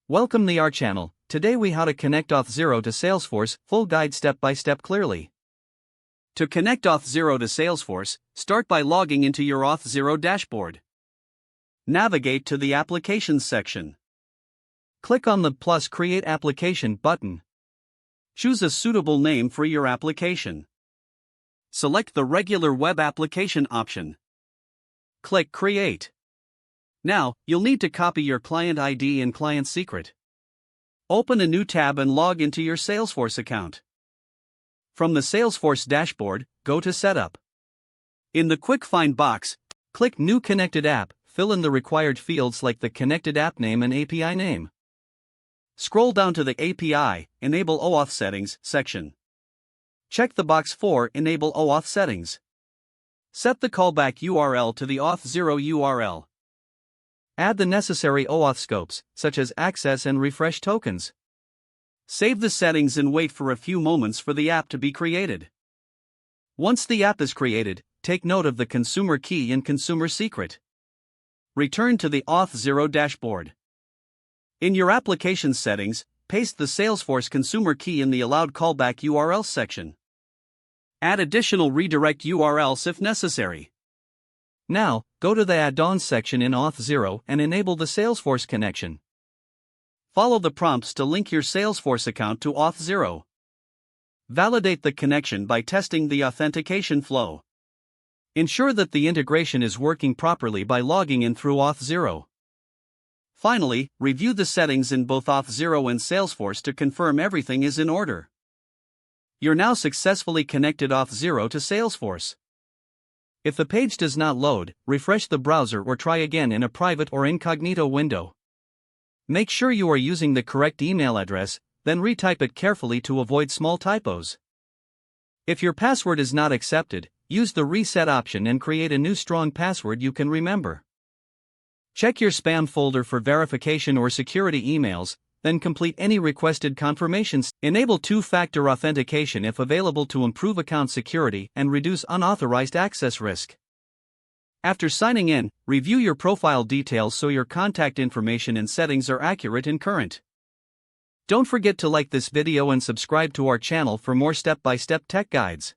Welcome to our channel. Today we how to connect Auth0 to Salesforce, full guide step by step clearly. To connect Auth0 to Salesforce, start by logging into your Auth0 dashboard. Navigate to the Applications section. Click on the plus Create Application button. Choose a suitable name for your application. Select the regular web application option. Click Create. Now, you'll need to copy your client ID and client secret. Open a new tab and log into your Salesforce account. From the Salesforce dashboard, go to Setup. In the Quick Find box, click New Connected App, fill in the required fields like the connected app name and API name. Scroll down to the API, Enable OAuth Settings section. Check the box for Enable OAuth Settings. Set the callback URL to the Auth0 URL. Add the necessary OAuth scopes, such as access and refresh tokens. Save the settings and wait for a few moments for the app to be created. Once the app is created, take note of the consumer key and consumer secret. Return to the Auth0 dashboard. In your application settings, paste the Salesforce consumer key in the allowed callback URL section. Add additional redirect URLs if necessary. Now, go to the Add-ons section in Auth0 and enable the Salesforce connection. Follow the prompts to link your Salesforce account to Auth0. Validate the connection by testing the authentication flow. Ensure that the integration is working properly by logging in through Auth0. Finally, review the settings in both Auth0 and Salesforce to confirm everything is in order. You're now successfully connected Auth0 to Salesforce. If the page does not load, refresh the browser or try again in a private or incognito window. Make sure you are using the correct email address, then retype it carefully to avoid small typos. If your password is not accepted, use the reset option and create a new strong password you can remember. Check your spam folder for verification or security emails, then complete any requested confirmations. Enable two-factor authentication if available to improve account security and reduce unauthorized access risk. After signing in, review your profile details so your contact information and settings are accurate and current. Don't forget to like this video and subscribe to our channel for more step-by-step tech guides.